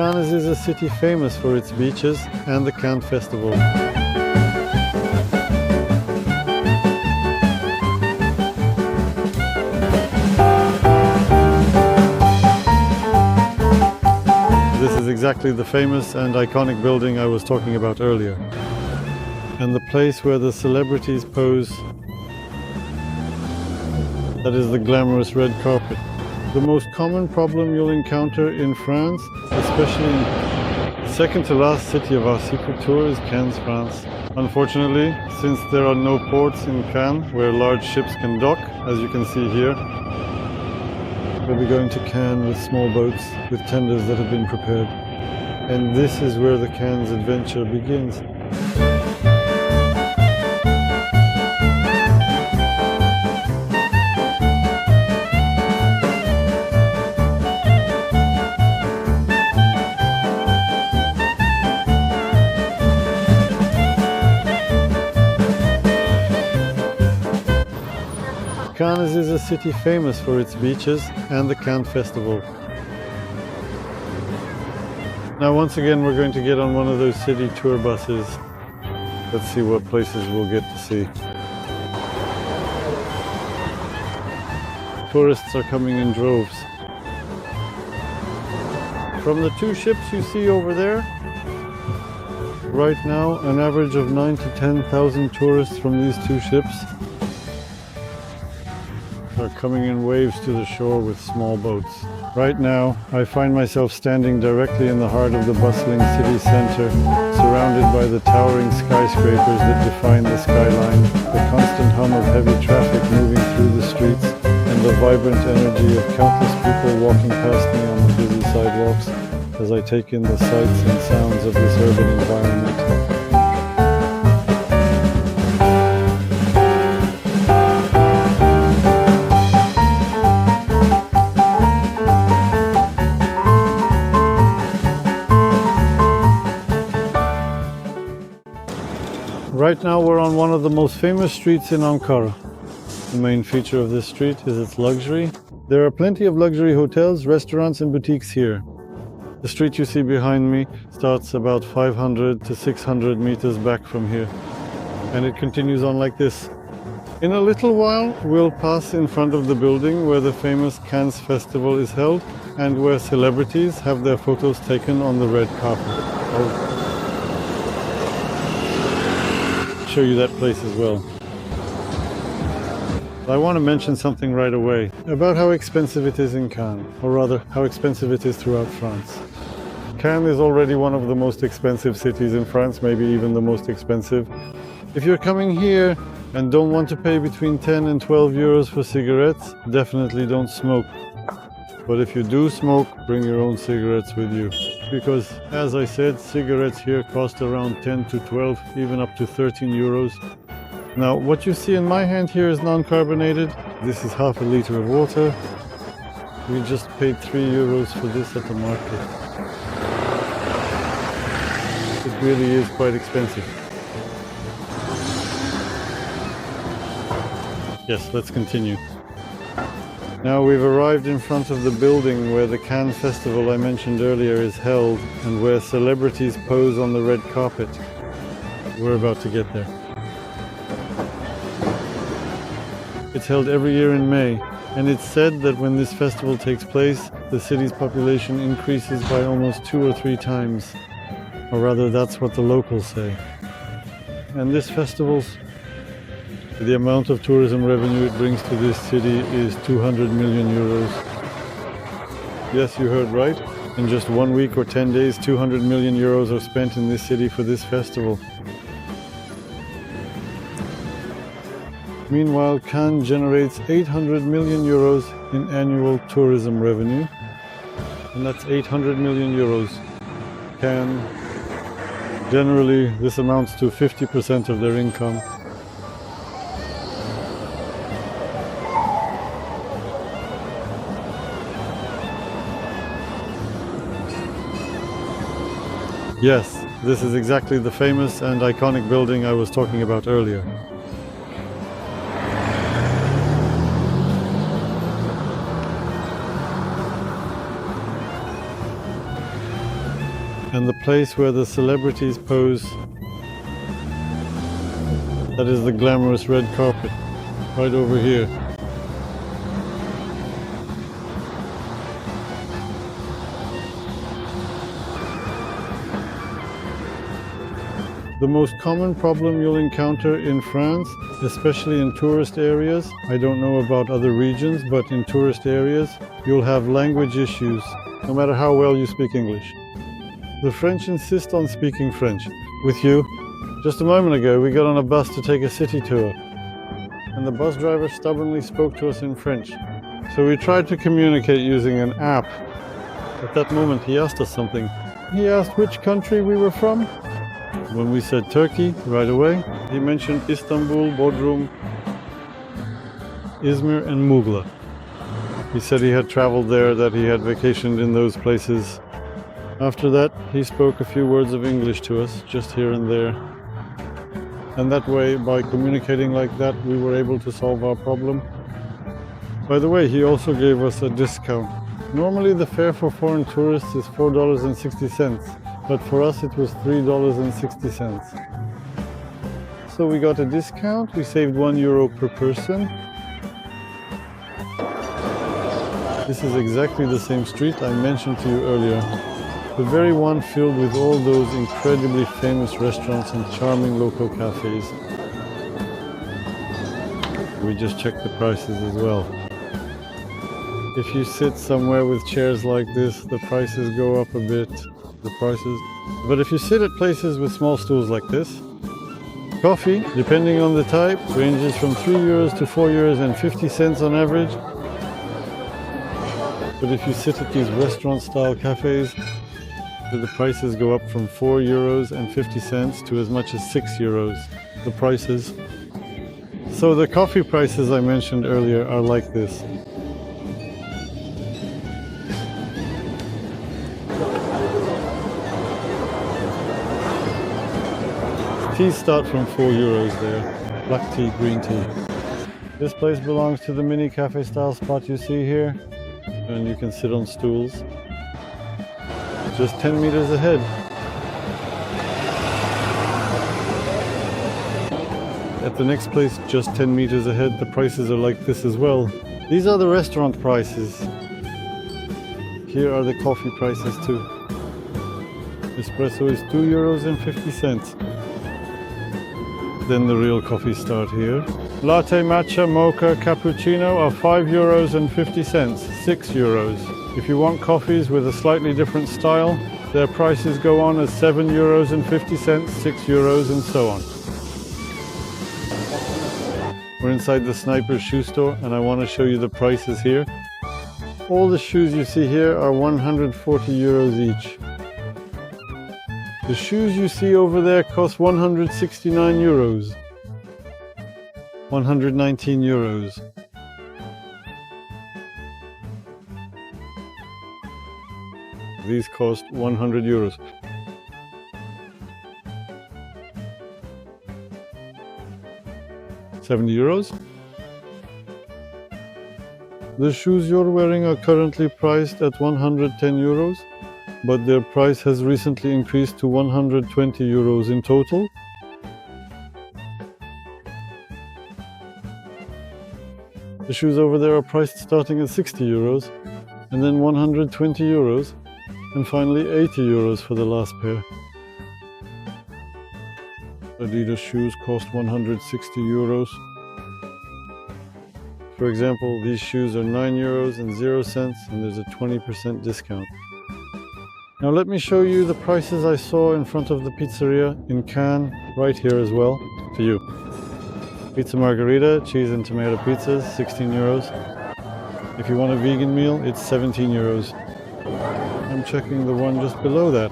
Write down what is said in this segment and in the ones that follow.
Cannes is a city famous for its beaches and the Cannes Festival. This is exactly the famous and iconic building I was talking about earlier, and the place where the celebrities pose. That is the glamorous red carpet. The most common problem you'll encounter in France, especially in the second to last city of our secret tour, is Cannes, France. Unfortunately, since there are no ports in Cannes where large ships can dock, as you can see here, we'll be going to Cannes with small boats with tenders that have been prepared. And this is where the Cannes adventure begins. Cannes is a city famous for its beaches and the Cannes Festival. Now once again we're going to get on one of those city tour buses. Let's see what places we'll get to see. Tourists are coming in droves. From the two ships you see over there, right now an average of 9,000 to 10,000 tourists from these two ships are coming in waves to the shore with small boats. Right now, I find myself standing directly in the heart of the bustling city center, surrounded by the towering skyscrapers that define the skyline, the constant hum of heavy traffic moving through the streets, and the vibrant energy of countless people walking past me on the busy sidewalks as I take in the sights and sounds of this urban environment. Right now we're on one of the most famous streets in Ankara. The main feature of this street is its luxury. There are plenty of luxury hotels, restaurants and boutiques here. The street you see behind me starts about 500 to 600 meters back from here, and it continues on like this. In a little while we'll pass in front of the building where the famous Cannes Festival is held and where celebrities have their photos taken on the red carpet. Show you that place as well. I want to mention something right away about how expensive it is in Cannes, or rather how expensive it is throughout France. Cannes is already one of the most expensive cities in France, maybe even the most expensive. If you're coming here and don't want to pay between 10 and 12 euros for cigarettes, definitely don't smoke. But if you do smoke, bring your own cigarettes with you. Because, as I said, cigarettes here cost around 10 to 12, even up to 13 euros. Now, what you see in my hand here is non-carbonated. This is half a liter of water. We just paid 3 euros for this at the market. It really is quite expensive. Yes, let's continue. Now we've arrived in front of the building where the Cannes Festival I mentioned earlier is held and where celebrities pose on the red carpet. We're about to get there. It's held every year in May, and it's said that when this festival takes place, the city's population increases by almost 2 or 3 times. Or rather, that's what the locals say. And this festival's the amount of tourism revenue it brings to this city is 200 million euros. Yes, you heard right. In just 1 week or 10 days, 200 million euros are spent in this city for this festival. Meanwhile, Cannes generates 800 million euros in annual tourism revenue. And that's 800 million euros. Cannes, generally, this amounts to 50% of their income. Yes, this is exactly the famous and iconic building I was talking about earlier. and the place where the celebrities pose. That is the glamorous red carpet, right over here. The most common problem you'll encounter in France, especially in tourist areas, I don't know about other regions, but in tourist areas, you'll have language issues, no matter how well you speak English. The French insist on speaking French. With you, just a moment ago, we got on a bus to take a city tour, and the bus driver stubbornly spoke to us in French. So we tried to communicate using an app. At that moment, he asked us something. He asked which country we were from. When we said Turkey, right away, he mentioned Istanbul, Bodrum, Izmir, and Mughla. He said he had traveled there, that he had vacationed in those places. After that, he spoke a few words of English to us, just here and there. And that way, by communicating like that, we were able to solve our problem. By the way, he also gave us a discount. Normally the fare for foreign tourists is $4.60. But for us it was $3.60. So we got a discount, we saved €1 per person. This is exactly the same street I mentioned to you earlier. The very one filled with all those incredibly famous restaurants and charming local cafes. We just checked the prices as well. If you sit somewhere with chairs like this, the prices go up a bit. But if you sit at places with small stools like this, coffee, depending on the type, ranges from €3 to €4.50 on average. But if you sit at these restaurant-style cafes, the prices go up from €4.50 to as much as €6, the prices. So the coffee prices I mentioned earlier are like this. Teas start from €4 there, black tea, green tea. This place belongs to the mini cafe style spot you see here, and you can sit on stools. Just 10 meters ahead. At the next place, just 10 meters ahead, the prices are like this as well. These are the restaurant prices. Here are the coffee prices too. Espresso is €2.50. Then the real coffees start here. Latte, matcha, mocha, cappuccino are €5.50, €6. If you want coffees with a slightly different style, their prices go on as €7.50, €6, and so on. We're inside the Sniper's shoe store, and I want to show you the prices here. All the shoes you see here are €140 each. The shoes you see over there cost €169, €119. These cost €100. €70. The shoes you're wearing are currently priced at €110. But their price has recently increased to €120 in total. The shoes over there are priced starting at €60, and then €120, and finally €80 for the last pair. Adidas shoes cost €160. For example, these shoes are €9.00, and there's a 20% discount. Now let me show you the prices I saw in front of the pizzeria in Cannes, right here as well, to you. Pizza margherita, cheese and tomato pizzas, €16. If you want a vegan meal, it's €17. I'm checking the one just below that.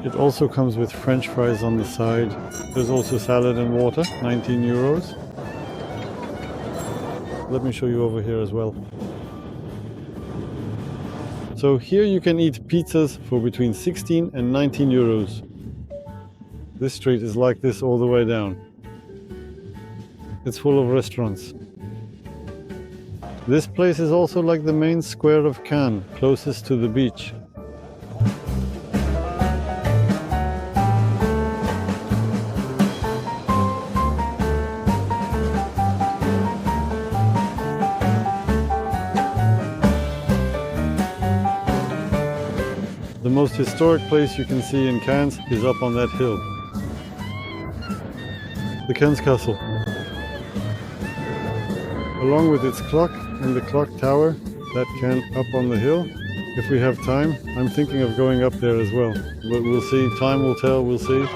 It also comes with French fries on the side. There's also salad and water, €19. Let me show you over here as well. So here you can eat pizzas for between 16 and 19 euros. This street is like this all the way down. It's full of restaurants. This place is also like the main square of Cannes, closest to the beach. The most historic place you can see in Cannes is up on that hill. The Cannes Castle. Along with its clock and the clock tower, that can up on the hill. If we have time, I'm thinking of going up there as well. But we'll see, time will tell, we'll see.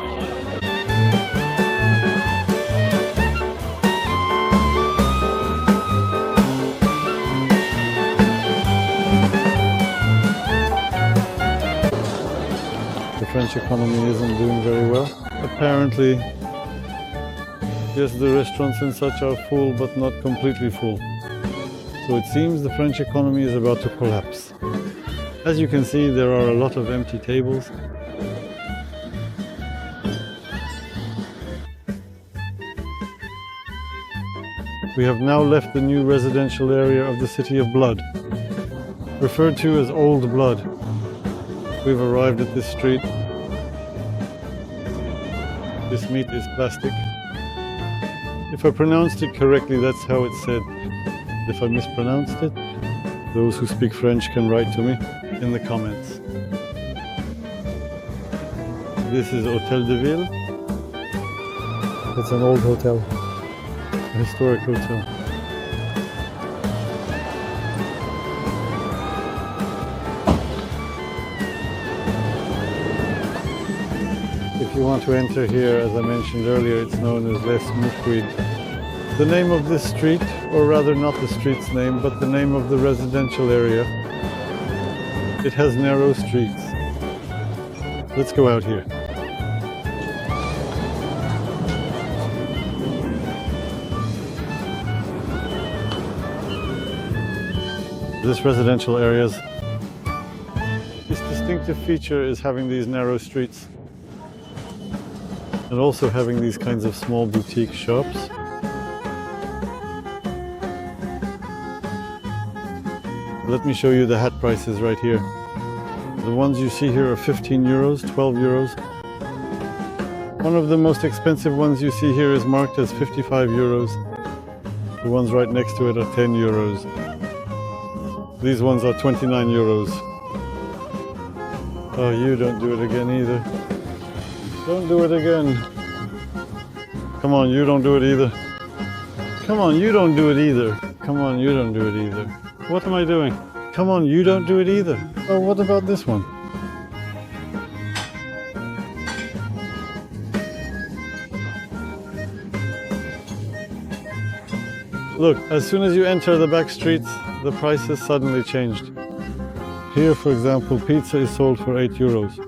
The French economy isn't doing very well. Apparently, yes, the restaurants and such are full, but not completely full. So it seems the French economy is about to collapse. As you can see, there are a lot of empty tables. We have now left the new residential area of the City of Blood, referred to as Old Blood. We've arrived at this street. This meat is plastic. If I pronounced it correctly, that's how it's said. If I mispronounced it, those who speak French can write to me in the comments. This is Hôtel de Ville. It's an old hotel, a historic hotel. If you want to enter here, as I mentioned earlier, it's known as Les Mouquid. The name of this street, or rather not the street's name, but the name of the residential area, it has narrow streets. Let's go out here. This residential area's its distinctive feature is having these narrow streets and also having these kinds of small boutique shops. Let me show you the hat prices right here. The ones you see here are 15 euros, 12 euros. One of the most expensive ones you see here is marked as 55 euros. The ones right next to it are 10 euros. These ones are 29 euros. Oh, you don't do it again either. Don't do it again. Come on, you don't do it either. Come on, you don't do it either. Come on, you don't do it either. What am I doing? Come on, you don't do it either. Oh, what about this one? Look, as soon as you enter the back streets, the prices suddenly changed. Here, for example, pizza is sold for 8 euros.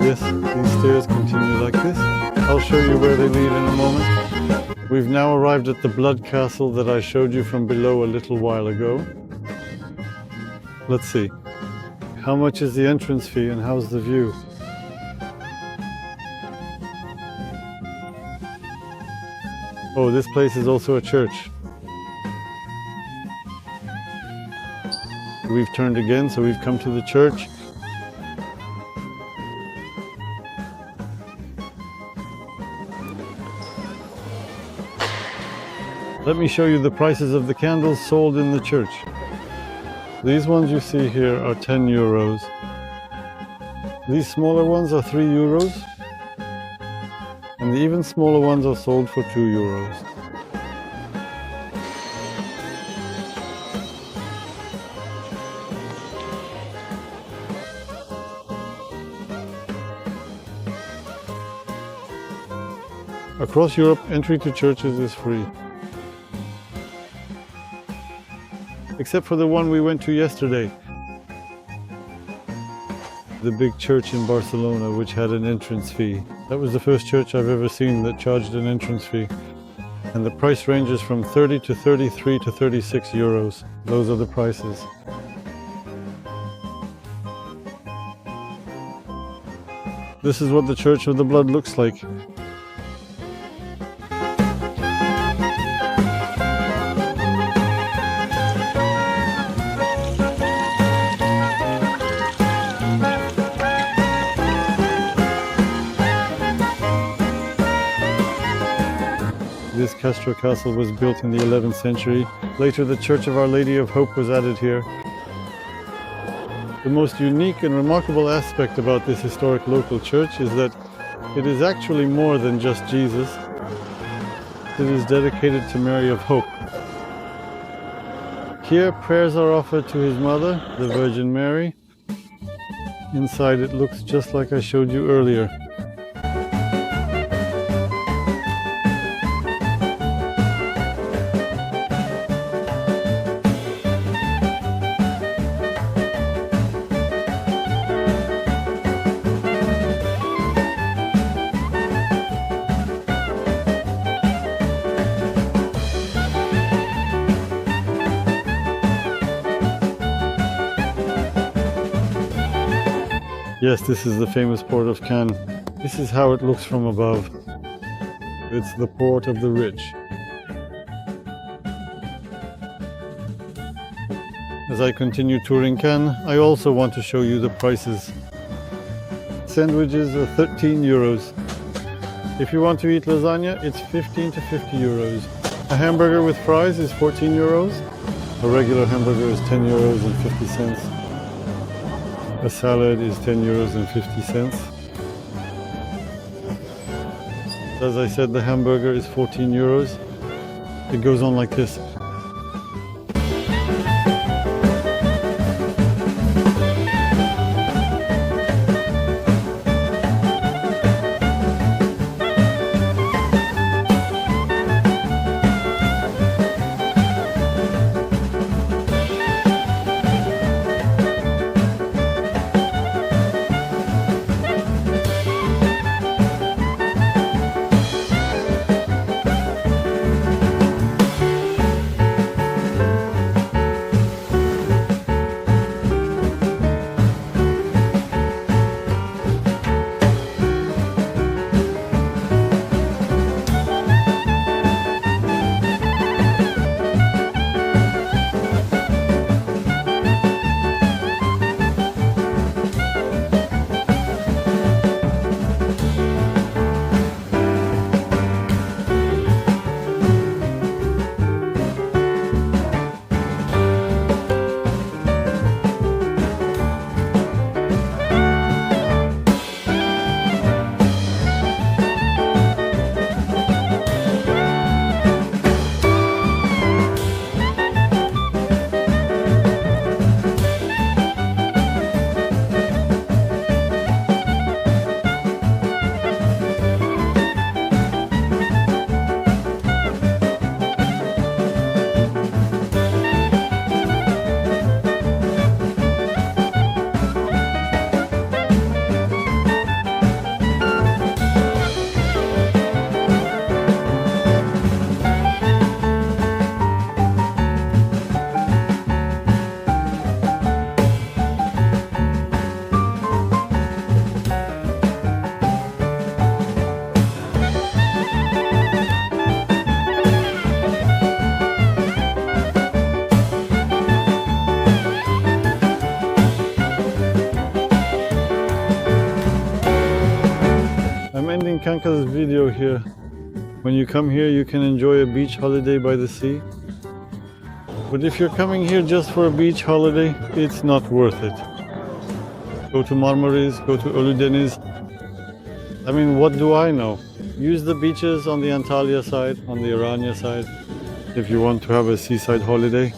These stairs continue like this. I'll show you where they lead in a moment. We've now arrived at the Blood Castle that I showed you from below a little while ago. Let's see. How much is the entrance fee and how's the view? Oh, this place is also a church. We've turned again, so we've come to the church. Let me show you the prices of the candles sold in the church. These ones you see here are 10 euros. These smaller ones are 3 euros. And the even smaller ones are sold for 2 euros. Across Europe, entry to churches is free. Except for the one we went to yesterday. The big church in Barcelona, which had an entrance fee. That was the first church I've ever seen that charged an entrance fee. And the price ranges from 30 to 33 to 36 euros. Those are the prices. This is what the Church of the Blood looks like. This Castro Castle was built in the 11th century. Later, the Church of Our Lady of Hope was added here. The most unique and remarkable aspect about this historic local church is that it is actually more than just Jesus. It is dedicated to Mary of Hope. Here, prayers are offered to His Mother, the Virgin Mary. Inside, it looks just like I showed you earlier. Yes, this is the famous port of Cannes. This is how it looks from above. It's the port of the rich. As I continue touring Cannes, I also want to show you the prices. Sandwiches are 13 euros. If you want to eat lasagna, it's 15 to 50 euros. A hamburger with fries is 14 euros. A regular hamburger is 10 euros and 50 cents. A salad is 10 euros and 50 cents. As I said, the hamburger is 14 euros. It goes on like this. Kanka's video here. When you come here, you can enjoy a beach holiday by the sea. But if you're coming here just for a beach holiday, it's not worth it. Go to Marmaris, go to Ölüdeniz. I mean, what do I know? Use the beaches on the Antalya side, on the Orania side, if you want to have a seaside holiday.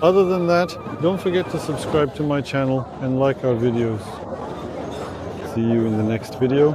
Other than that, don't forget to subscribe to my channel and like our videos. See you in the next video.